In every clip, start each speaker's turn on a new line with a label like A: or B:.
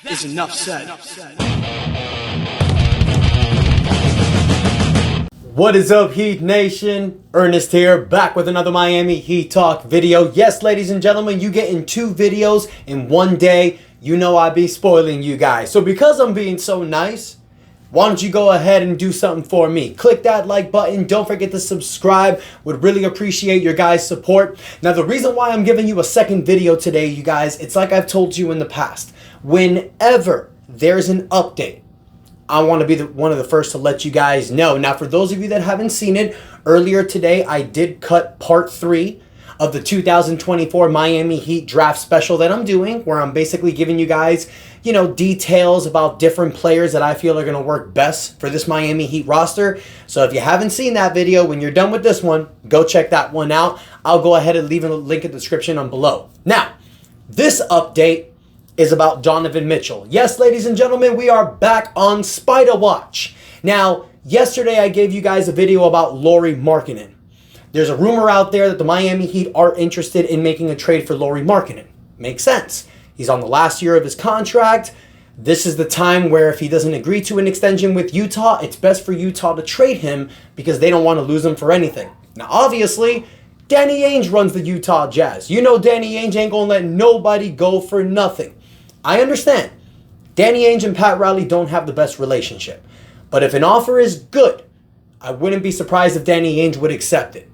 A: is enough said.
B: What is up, Heat Nation? Ernest here, back with another Miami Heat Talk video. Yes, ladies and gentlemen, you get in 2 videos in one day. You know I be spoiling you guys. So because I'm being so nice, why don't you go ahead and do something for me? Click that like button. Don't forget to subscribe. Would really appreciate your guys' support. Now, the reason why I'm giving you a second video today, you guys, it's like I've told you in the past. Whenever there's an update, I want to be one of the first to let you guys know. Now, for those of you that haven't seen it, earlier today, I did cut part 3 of the 2024 Miami Heat draft special that I'm doing, where I'm basically giving you guys, details about different players that I feel are going to work best for this Miami Heat roster. So if you haven't seen that video, when you're done with this one, go check that one out. I'll go ahead and leave a link in the description on below. Now, this update is about Donovan Mitchell. Yes, ladies and gentlemen, we are back on Spider Watch. Now, yesterday I gave you guys a video about Lauri Markkanen. There's a rumor out there that the Miami Heat are interested in making a trade for Lauri Markkanen. Makes sense. He's on the last year of his contract. This is the time where if he doesn't agree to an extension with Utah, it's best for Utah to trade him because they don't want to lose him for anything. Now, obviously, Danny Ainge runs the Utah Jazz. You know Danny Ainge ain't going to let nobody go for nothing. I understand. Danny Ainge and Pat Riley don't have the best relationship. But if an offer is good, I wouldn't be surprised if Danny Ainge would accept it.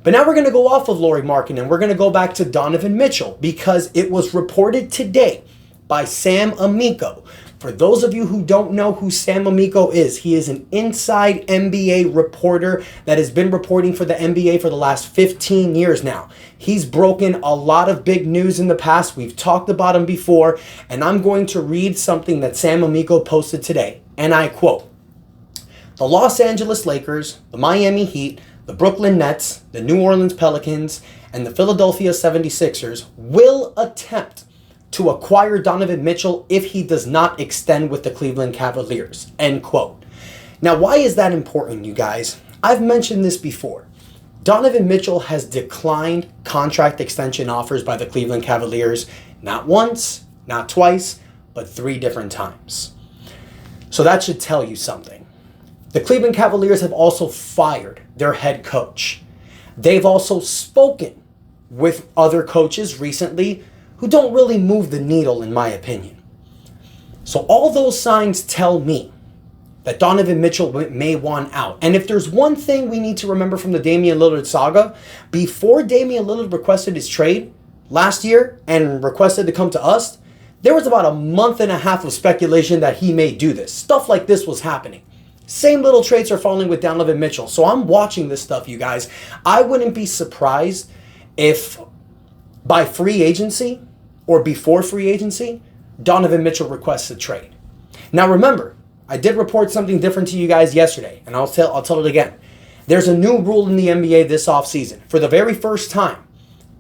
B: But now we're going to go off of Lauri Markkanen. We're going to go back to Donovan Mitchell because it was reported today by Sam Amico. For those of you who don't know who Sam Amico is, he is an inside NBA reporter that has been reporting for the NBA for the last 15 years now. He's broken a lot of big news in the past. We've talked about him before, and I'm going to read something that Sam Amico posted today, and I quote, "The Los Angeles Lakers, the Miami Heat, the Brooklyn Nets, the New Orleans Pelicans, and the Philadelphia 76ers will attempt to acquire Donovan Mitchell if he does not extend with the Cleveland Cavaliers." End quote. Now, why is that important, you guys? I've mentioned this before. Donovan Mitchell has declined contract extension offers by the Cleveland Cavaliers not once, not twice, but 3 different times. So that should tell you something. The Cleveland Cavaliers have also fired their head coach. They've also spoken with other coaches recently who don't really move the needle, in my opinion. So all those signs tell me that Donovan Mitchell may want out. And if there's one thing we need to remember from the Damian Lillard saga, before Damian Lillard requested his trade last year and requested to come to us, there was about a month and a half of speculation that he may do this. Stuff like this was happening. Same little traits are falling with Donovan Mitchell. So I'm watching this stuff, you guys. I wouldn't be surprised if by free agency or before free agency, Donovan Mitchell requests a trade. Now remember, I did report something different to you guys yesterday, and I'll tell it again. There's a new rule in the NBA this offseason. For the very first time,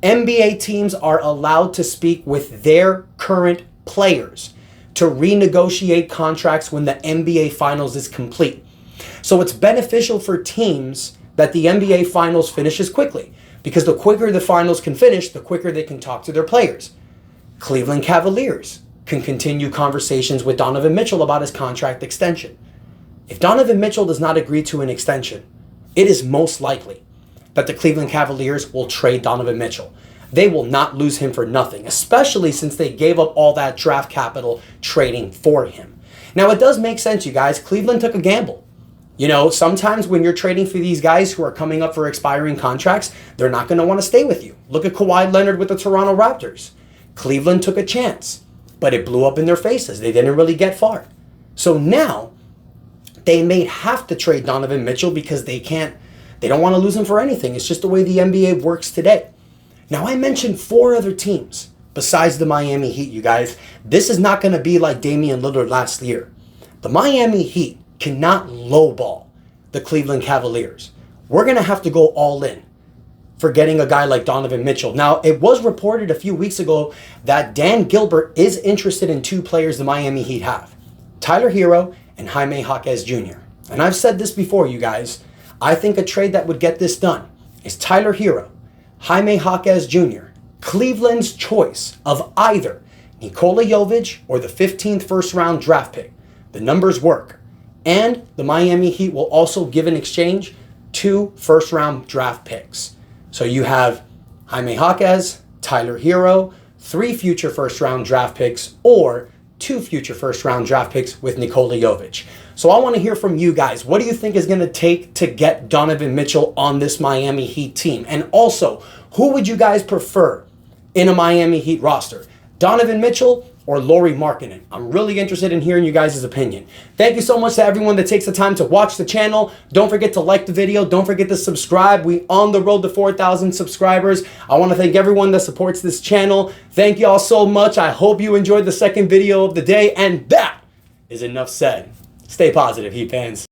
B: NBA teams are allowed to speak with their current players to renegotiate contracts when the NBA Finals is complete. So it's beneficial for teams that the NBA Finals finishes quickly, because the quicker the Finals can finish, the quicker they can talk to their players. Cleveland Cavaliers can continue conversations with Donovan Mitchell about his contract extension. If Donovan Mitchell does not agree to an extension, it is most likely that the Cleveland Cavaliers will trade Donovan Mitchell. They will not lose him for nothing, especially since they gave up all that draft capital trading for him. Now, it does make sense, you guys. Cleveland took a gamble. Sometimes when you're trading for these guys who are coming up for expiring contracts, they're not going to want to stay with you. Look at Kawhi Leonard with the Toronto Raptors. Cleveland took a chance, but it blew up in their faces. They didn't really get far. So now they may have to trade Donovan Mitchell because they don't want to lose him for anything. It's just the way the NBA works today. Now, I mentioned 4 other teams besides the Miami Heat, you guys. This is not going to be like Damian Lillard last year. The Miami Heat cannot lowball the Cleveland Cavaliers. We're going to have to go all in for getting a guy like Donovan Mitchell. Now, it was reported a few weeks ago that Dan Gilbert is interested in 2 players the Miami Heat have, Tyler Hero and Jaime Jaquez Jr. And I've said this before, you guys. I think a trade that would get this done is Tyler Hero, Jaime Jaquez Jr., Cleveland's choice of either Nikola Jovic or the 15th first round draft pick. The numbers work. And the Miami Heat will also give in exchange 2 first round draft picks. So you have Jaime Jaquez, Tyler Hero, 3 future first round draft picks, or 2 future first round draft picks with Nikola Jovic. So I want to hear from you guys. What do you think is going to take to get Donovan Mitchell on this Miami Heat team? And also, who would you guys prefer in a Miami Heat roster? Donovan Mitchell or Lauri Markkanen? I'm really interested in hearing you guys' opinion. Thank you so much to everyone that takes the time to watch the channel. Don't forget to like the video. Don't forget to subscribe. We on the road to 4,000 subscribers. I want to thank everyone that supports this channel. Thank you all so much. I hope you enjoyed the second video of the day. And that is enough said. Stay positive, Heat fans.